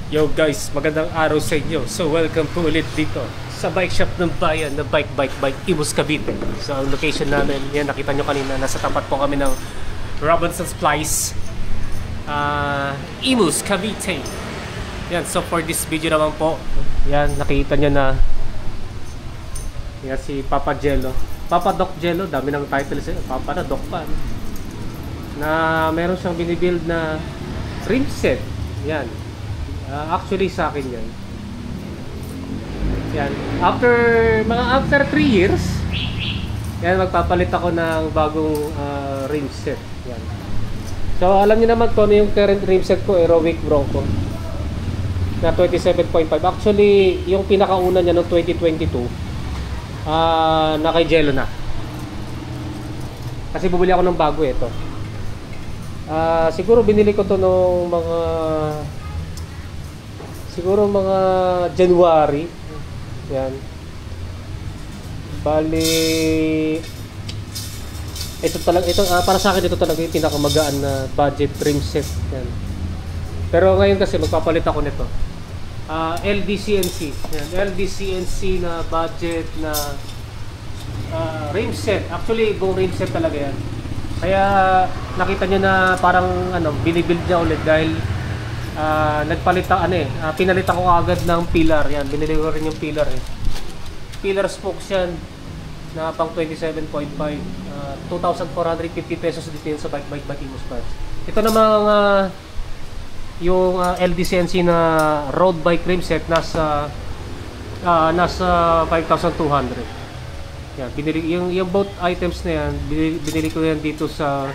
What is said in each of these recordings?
Yo guys, magandang araw sa inyo. So welcome po ulit dito sa bike shop ng bayan na Bike Imus Cavite. So ang location namin, yan nakita nyo kanina, nasa tapat po kami ng Robinson's Place, Imus Cavite. Yan, so for this video naman po, yan nakita nyo na yan si Papa Jello, Papa Doc Jello, dami ng title sa'yo, Papa na Doc pa, na meron siyang binibuild na rim set. Yan. Actually sa akin yan. Yan. After 3 years, yan magpapalit ako ng bagong rim set. Yan. So alam niyo naman ko ano yung current rim set ko, Aerowick Bronco na 27.5. Actually, yung pinakauna niya noong 2022, na kay Jello na. Kasi bumili ako ng bago ito. Siguro binili ko to nung mga January. Yan. Bali ito talaga, para sa akin ito talaga yung pinakamagaan na budget trim set. Yan. Pero ngayon kasi magpapalit ako nito. LDCNC. Yan, LDCNC na budget na rim set. Actually, buong rim set talaga yan. Kaya nakita nyo na parang binibuild niya ulit dahil pinalitan ko agad ng pillar. Yan, binili ko rin yung pillar pillar spokes yan na pang 27.5, 2,450 pesos dito yun sa Bike Imus Parts. Ito namang yung LDCNC na road bike rim set nasa 5,200. Yan, yung both items na yan binili ko yan dito sa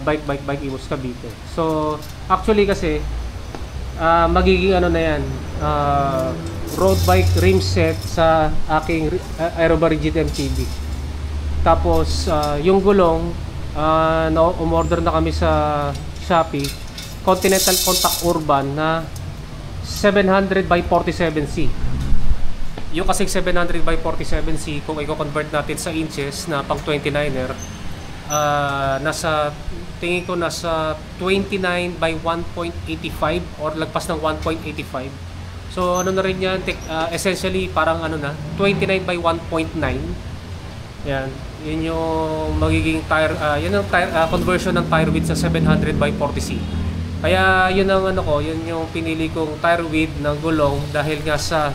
Bike Imus Cavite. So actually kasi magiging na yan, road bike rim set sa aking Aeroba Rigid MTB. Tapos yung gulong, umorder na kami sa Shopee, Continental Contact Urban na 700 by 47C. Yung kasing 700 by 47C, kung i-convert natin sa inches na pang 29er, tingin ko nasa 29 by 1.85 or lagpas ng 1.85. So na rin yan, essentially parang 29 by 1.9. Yan, yun yung magiging tire, yun ang tire, conversion ng tire width sa 700 by 40C. Kaya yun ang yun yung pinili kong tire width ng gulong dahil nga sa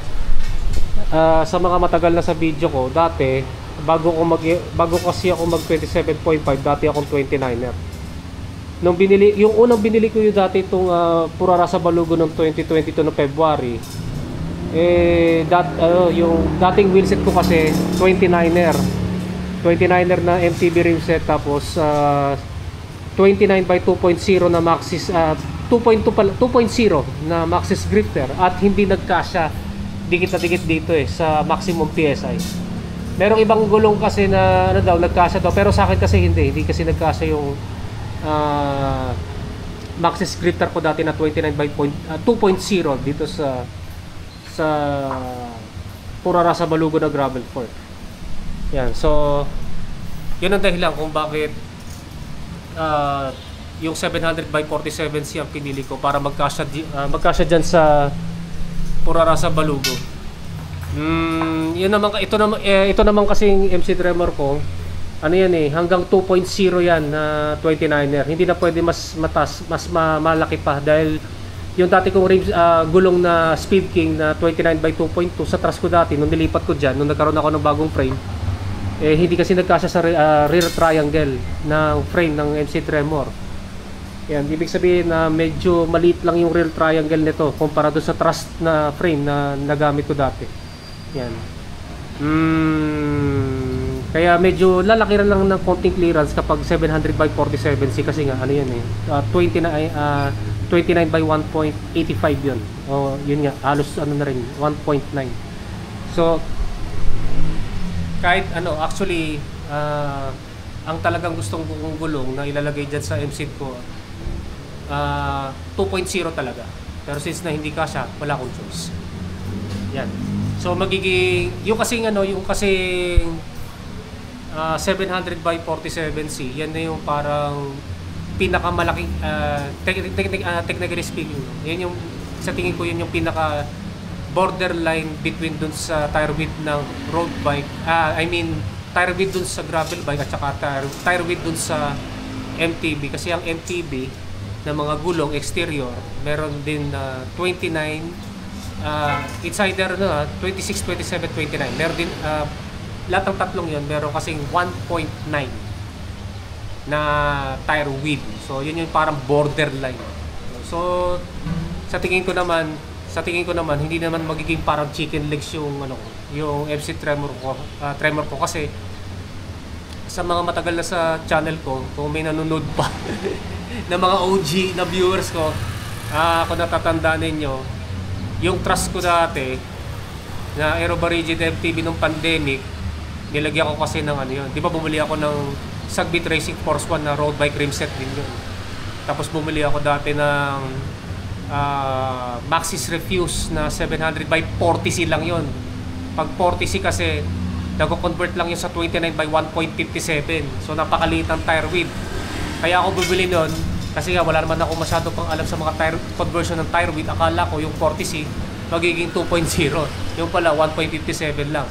mga matagal na sa video ko dati, bago kasi ako mag 27.5, dati akong 29er. Yung unang binili ko yung dati itong Purara sa Balugo ng 2022 no February. Yung dating wheelset ko kasi 29er na MTB rim set, tapos 29 by 2.0 na Maxxis 2.0 na Maxxis grifter, at hindi nagkasya dikit na dikit dito sa maximum PSI. Merong ibang gulong kasi na nagkasya daw, pero sa akin kasi hindi kasi nagkasya yung Maxxis grifter ko dati na 29 by 2.0 dito sa Purara sa Balugo na gravel fork. Yan, so yun ang dahilan kung bakit yung 700 by 47C ang pinili ko para magkasya dyan sa Purara sa Balugo. Ito naman kasing MC Tremor ko, hanggang 2.0 yan na 29er. Hindi na pwede mas mataas, mas malaki pa, dahil yung dati kong gulong na Speed King na 29 by 2.2 sa truss ko dati, nung nilipat ko dyan, nung nagkaroon ako ng bagong frame, hindi kasi nagkasya sa rear triangle ng frame ng MC Tremor. Yan, ibig sabihin na medyo maliit lang yung rear triangle nito kumpara doon sa truss na frame na nagamit ko dati. Yan. Kaya medyo lalaki lang ng konting clearance kapag 700 by 47C, kasi nga 29 by 1.85 yun. O yun nga, halos na rin 1.9. So kahit actually ang talagang gustong kong gulong na ilalagay dyan sa MC ko 2.0 talaga, pero since na hindi kasya, wala akong choice. Yan. So magiging yung kasing 700 by 47C, yan na yung parang pinakamalaking technically speaking, yan yung sa tingin ko yun yung pinaka borderline between dun sa tire width ng road bike, tire width dun sa gravel bike at saka tire width dun sa MTB. Kasi ang MTB na mga gulong exterior meron din 29, it's either 26, 27, 29. Meron din lahat ng tatlong yun meron kasing 1.9 na tire width. So yun yung parang borderline. So sa tingin ko naman hindi naman magiging parang chicken legs yung yung FC Tremor ko kasi sa mga matagal na sa channel ko, kung may nanonood pa na mga OG na viewers ko, kung natatandaan ninyo, yung trust ko dati na Aerobarigid MTB nung pandemic, nilagyan ko kasi ng yun. Di ba bumili ako ng Sagbit Racing Force 1 na road bike rim set din yun. Tapos bumili ako dati ng Maxis Refuse na 700 by 40C lang yun. Pag 40C kasi nag-convert lang yun sa 29 by 1.57. So napakaliit ang tire width. Kaya ako bibili nun kasi nga wala naman ako masyado pang alam sa mga tire conversion ng tire width. Akala ko yung 40C magiging 2.0. Yung pala 1.57 lang.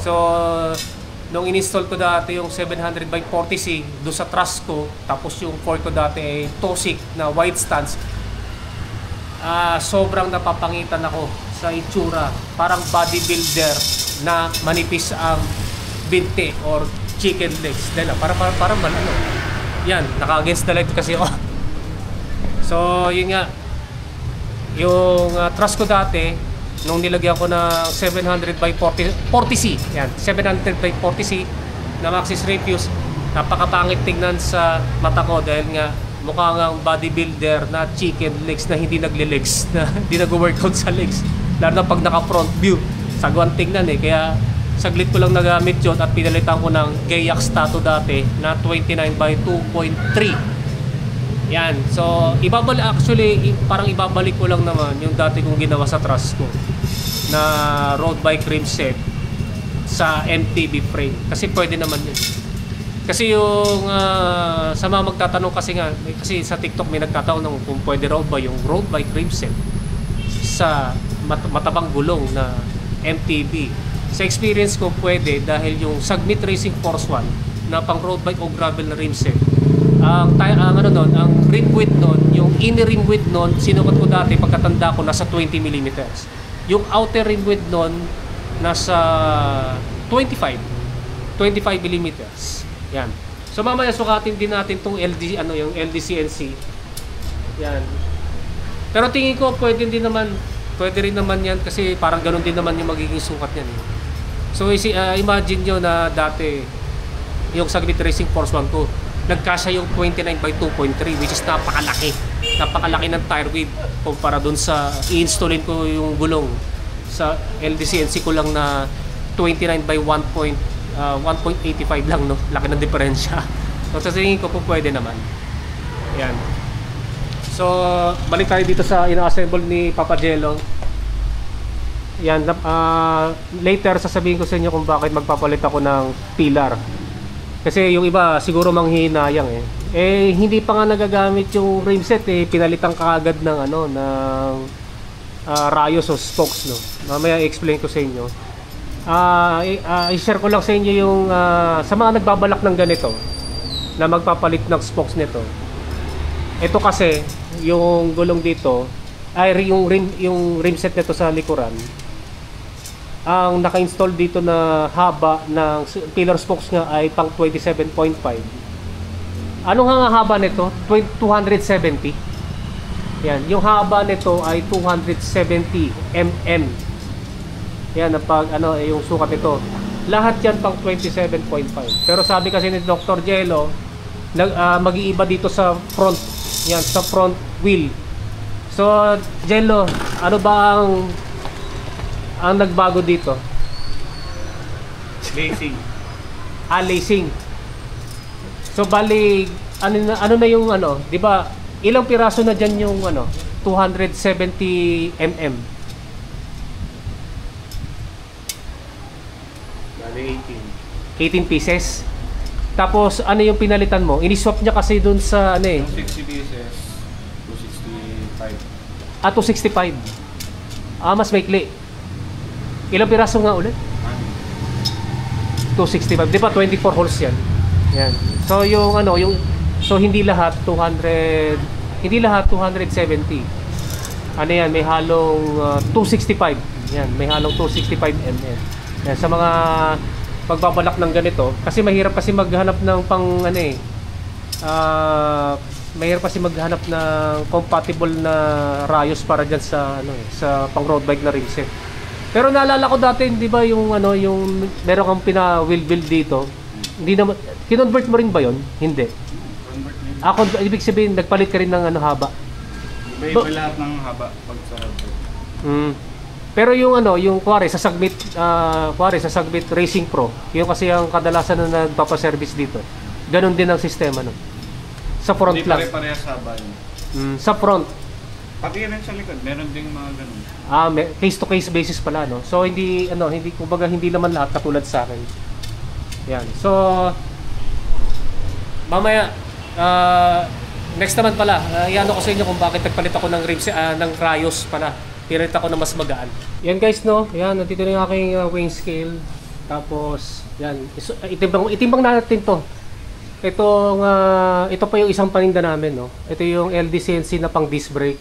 So nung in-install ko dati yung 700 by 40C doon sa truss ko, tapos yung fork ko dati ay Tosic na wide stance, sobrang napapangitan ako sa itsura. Parang bodybuilder na manipis ang binte or chicken legs. Dahil parang yan, naka-against the light kasi ako. So yun nga, yung truss ko dati nung nilagyan ko ng 700 by 40C, yan, 700 by 40C na Maxis Refuse, napakapangit tingnan sa mata ko dahil nga mukha nga bodybuilder na chicken legs na hindi nagle-legs, na hindi nag-workout sa legs, lalo na pag naka-front view, sagwan tingnan kaya saglit ko lang nagamit yun at pinalitan ko ng Gayax Tato dati na 29 by 2.3. Yan, so parang ibabalik ko lang naman yung dati kong ginawa sa truss ko na road bike rim set sa MTB frame kasi pwede naman yun. Kasi yung sa mga magtatanong kasi sa TikTok may nagtatanong kung pwede raw ba yung road bike rim set sa matabang gulong na MTB. Sa experience ko pwede dahil yung Sagbit Racing Force 1 na pang road bike o gravel na rim set, ang rim width nun, yung inner rim width nun, sinukat ko dati pagkatanda ko nasa 20 mm. Yung outer rim width nun nasa 25 mm. Yan. So mamaya sukatin din natin tong yung LDCNC. Yan. Pero tingin ko pwede rin naman yan kasi parang ganun din naman yung magiging sukat niyan. So imagine nyo na dati yung Sagbit Racing Force 1 ko, nagkasya yung 29 by 2.3 which is napakalaki ng tire width kumpara dun sa i-installin ko yung gulong sa LDCNC ko lang na 29 by 1.85 lang, no? Laki ng diferensya. So sa tingin ko po pwede naman. Yan. So balik tayo dito sa ina-assemble ni Papa Jello. Yan, later sasabihin ko sa inyo kung bakit magpapalit ako ng pillar. Kasi yung iba siguro manghihinayang hindi pa nga nagagamit yung rim set pinalitan kaagad ng rayos o spokes, no. Mamaya i-explain ko sa inyo. I-share ko lang sa inyo yung sa mga nagbabalak ng ganito na magpapalit ng spokes nito. Ito kasi yung gulong dito ay yung rim set nito sa likuran. Ang naka-install dito na haba ng pillar spokes nga ay pang 27.5. Ano nga haba nito? 270. Yan, yung haba nito ay 270 mm. Yan, yung sukat nito. Lahat yan pang 27.5. Pero sabi kasi ni Dr. Jello, mag-iiba dito sa front. Yan, sa front wheel. So, Jello, ano ba ang nagbago dito? Lacing. Lacing. So bali ano na yung di ba ilang piraso na diyan yung 270 mm. Bali 18 pieces. Tapos ano yung pinalitan mo? Ini-swap niya kasi dun sa 60 pieces, 265. 265. Mas maikli. Ilang piraso nga ulit? 265. Di ba 24 holes yan? Yan. So yung ano, yung so hindi lahat 200, hindi lahat 270. Ano yan, may halong 265. Yan, may halong 265 mm. Yan, sa mga pagbabalak ng ganito, kasi mahirap kasi maghanap ng pang ano eh. Mahirap kasi maghanap ng compatible na rayos para diyan sa ano eh, sa pang road bike na rim set. Pero naalala ko dati, 'di ba, yung ano, yung meron kang pina-wheel build dito. Hindi naman kinonvert mo rin ba 'yon? Hindi. Convert. Ibig sabihin nagpalit ka rin ng ano, haba. Iba lahat ng haba pag sa road bike. Pero yung ano, yung kuwari sa Sagbit Racing Pro, yung kasi ang kadalasan na nagpapa-service dito. Ganon din ang sistema, no. Sa front hindi lang. Hindi pare-parehas haba yun. Sa front. Pati yan sa likod, meron ding mga ganun. Case to case basis pala, no. So hindi ano, hindi kumbaga hindi naman lahat katulad sa akin. Yan. So mamaya next naman pala, iano ko sa inyo kung bakit nagpalit ako ng rims ng Rayos pala. Pilit ako na mas magaan. Yan guys, no. Yan, nandito na yung aking weighing scale. Tapos yan, itimbang natin 'to. Ito pa yung isang paninda namin, no. Ito yung LDCNC na pang disc brake,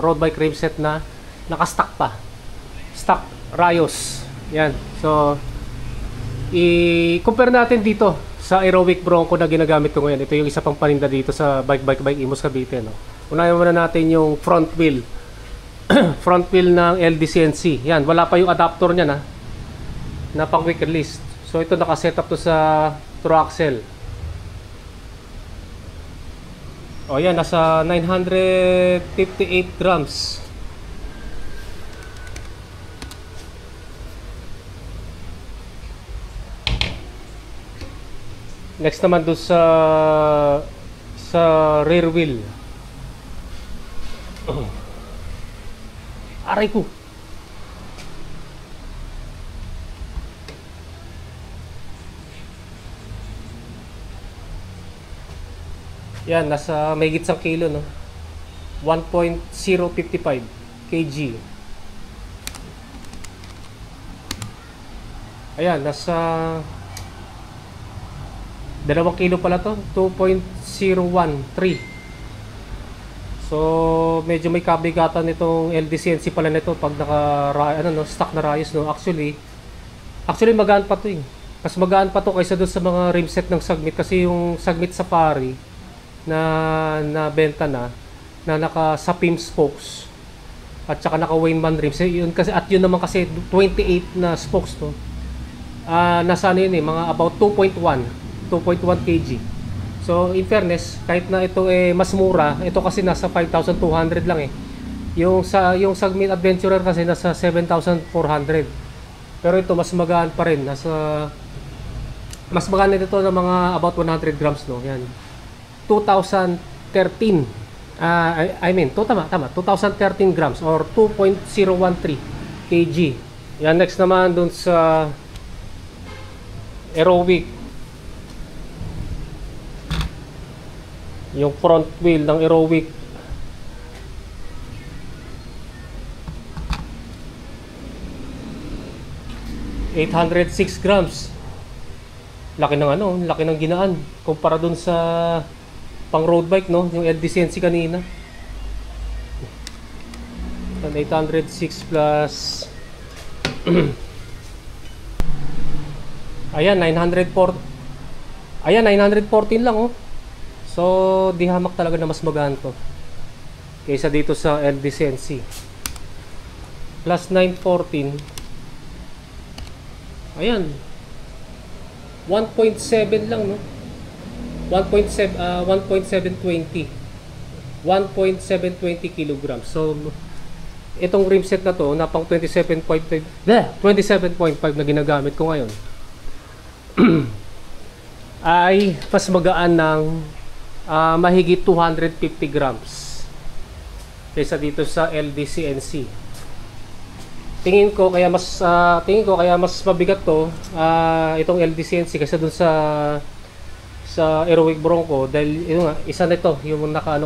road bike rim set na naka-stock pa. Stock Rayos. Yan. So i-compare natin dito sa Aerowick Bronco na ginagamit ko ngayon. Ito yung isa pang paninda dito sa Bike Imos Cavite, no. Unahin muna natin yung front wheel. Front wheel ng LDCNC. Yan, wala pa yung adapter niya na pang quick release. So ito naka-set up to sa true axle. O yan, nasa 958 grams. Next naman doon sa rear wheel. Aray ko. Yan, nasa may gitsang kilo, no. 1.055 kg. Ayan, nasa 2 kilo pala to, 2.013. So medyo may kabigatan nitong LDCNC pala nito pag stock na rayos, no. Actually magaan pa to eh. Mas magaan pa to kaysa doon sa mga rim set ng Sagbit, kasi yung Sagbit Safari na benta na naka Sapim spokes at saka naka Weinmann rims. Yun kasi, at yun naman kasi 28 na spokes to. Nasa ano yun eh, mga about 2.1 kg. So in fairness, kahit na ito mas mura, ito kasi nasa 5,200 lang eh. Yung Sagbit Adventurer kasi nasa 7,400. Pero ito mas magaan pa rin, mas magaan nito ng mga about 100 grams, no. Yan. 2013 tama 2013 grams or 2.013 kg. Yan, next naman dun sa Aerowick, yung front wheel ng Aerowick, ₱806 grams. Laki ng ginaan kumpara dun sa pang road bike, no, yung LDCNC kanina. 806 plus ayan, 914 lang, oh. So di hamak talaga na mas magaan to kaysa dito sa LDCNC. Plus 914, ayan, 1.7 lang, no. 1.720 kilograms. So itong rim set na to na pang 27.5 na ginagamit ko ngayon ay mas magaan ng mahigit 250 grams kaysa dito sa LDCNC. Tingin ko kaya mas mabigat to, itong LDCNC, kaysa dun sa Aerowick Bronco, dahil yun nga, isa nito yung naka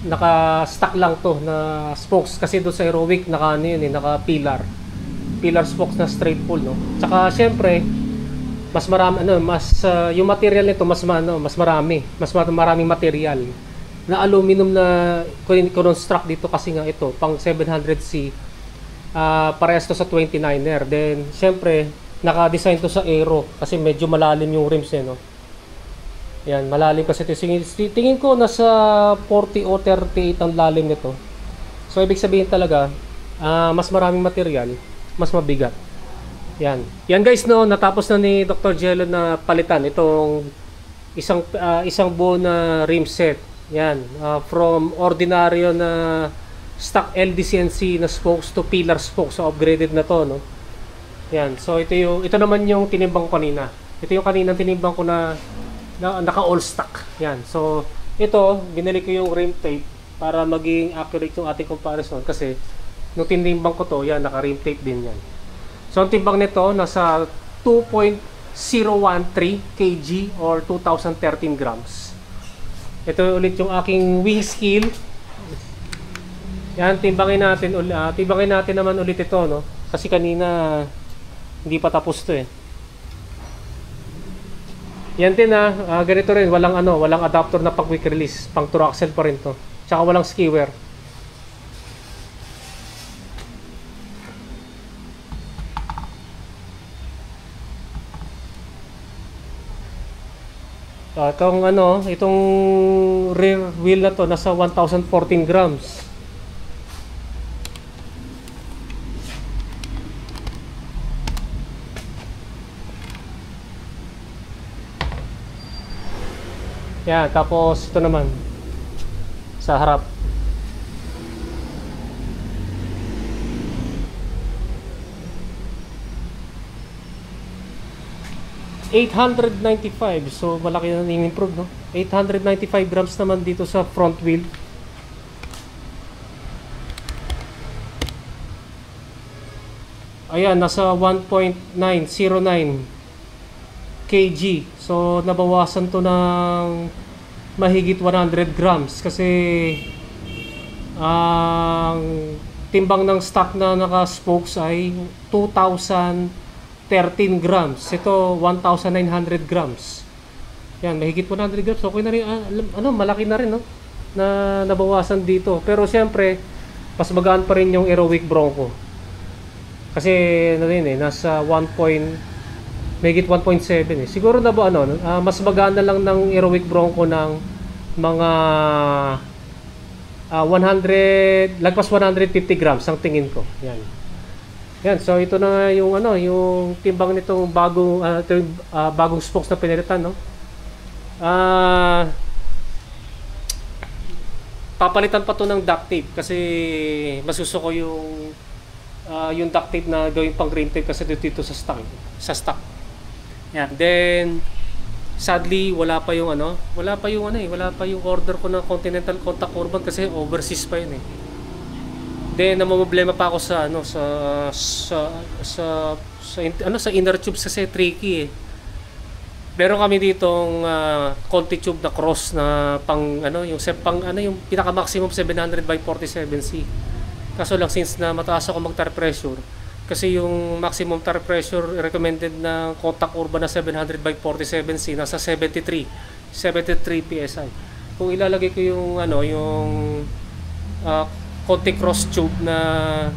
naka-stock lang to na spokes, kasi doon sa Aerowick naka ano yun eh, naka pillar spokes na straight pull, no. Tsaka syempre mas marami ano, mas yung material nito mas mas maraming material na aluminum na construct dito, kasi nga ito pang 700C, parehas to sa 29er. Then syempre naka-design to sa aero kasi medyo malalim yung rims eh, no. Yan, malalim kasi ito. Tingin ko nasa 40 o 38 ang lalim nito. So ibig sabihin talaga, mas maraming material, mas mabigat. Yan. Yan guys, no, natapos na ni Dr. Jello na palitan itong isang buo na rim set. Yan, from ordinaryo na stock LDCNC na spokes to pillar spokes. So upgraded na to, no. Yan. So ito naman yung tinimbang ko kanina. Ito yung kaninang tinimbang ko na naka all stock. Yan. So ito, binili ko yung rim tape para maging accurate yung ating comparison, kasi nung tinimbang ko to, yan, naka rim tape din yan. So ang timbang nito nasa 2.013 kg or 2013 grams. Ito ulit yung aking wing scale. Yan, timbangin natin naman ulit ito, no? Kasi kanina hindi pa tapos to eh. Yan din ganito rin, walang adapter na pang quick release, pang tour axle pa rin to. Tsaka walang skewer. Itong rear wheel na to nasa 1014 grams. Yan, tapos ito naman sa harap. $895, so malaki na in-improve, no? 895 grams naman dito sa front wheel. Ayan, nasa 1.909 kg. So nabawasan to ng mahigit 100 grams kasi ang timbang ng stock na naka-spokes ay 2,013 grams. Ito 1,900 grams. Yan, mahigit 100 grams. Okay na rin, malaki na rin, no? Na nabawasan dito. Pero siyempre, mas magaan pa rin yung Aerowick Bronco. Kasi nasa mahigit 1.7 eh. Siguro na ba mas magaan na lang ng Aerowick Bronco ng mga lagpas 150 grams ang tingin ko. Yan. Yan, so ito na yung yung timbang nitong bagong spokes na pinilitan, no. Papalitan pa to ng duct tape kasi masuso ko yung duct tape na gawing pang green tape kasi dito sa stock. Yan. Then sadly wala pa yung order ko ng Continental Contact Urban kasi overseas pa yun eh. Then namomroblema pa ako sa inner tubes kasi tricky eh. Meron kami ditong Conti tube na cross na yung pinaka maximum 700 by 47C. Kaso lang since na mataas ako mag tire pressure, kasi yung maximum tire pressure recommended na Contact Urban na 700 by 47C nasa 73 PSI. Kung ilalagay ko yung Conti cross tube na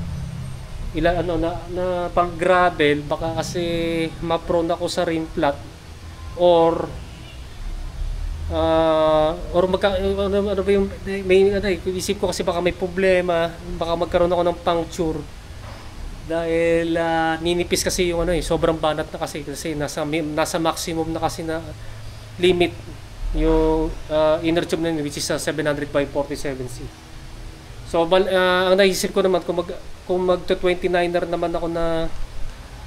pang gravel, baka kasi ma-prone ako sa rim flat or isip ko kasi baka may problema, baka magkaroon ako ng puncture dahil ninipis kasi yung sobrang banat na kasi nasa maximum na kasi na limit yung inner tube na yun, which is 700 by 47C. So ang naisip ko naman kung mag-29er naman ako na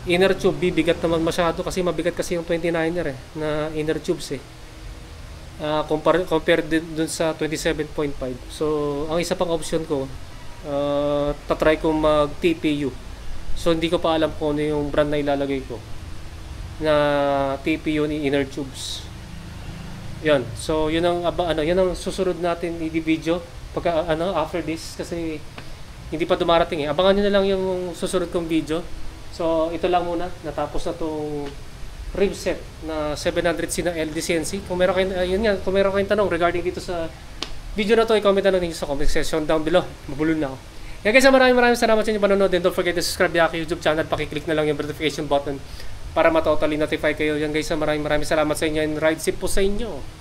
inner tube, bibigat naman masyado kasi mabigat kasi yung 29er na inner tubes eh. Compared dun sa 27.5. So ang isa pang option ko, tatry ko mag TPU. So hindi ko pa alam kung ano yung brand na ilalagay ko na TPU ni inner tubes. Yan. So yun ang susunod natin i-video pagka ano after this kasi hindi pa dumarating eh. Abangan nyo na lang yung susunod kong video. So ito lang muna, natapos na tong rib set na 700C ng LDCNC. Kung meron kayong yun nga, kung meron kayong tanong regarding dito sa video na to, i-comment na lang ninyo sa comment section down below. Mabulol na ako. Yan guys, maraming salamat sa inyo panonood, and don't forget to subscribe sa aking YouTube channel. Paki-click na lang yung notification button para ma-totally notify kayo. Yan guys, maraming salamat sa inyo, and ride safe po sa inyo.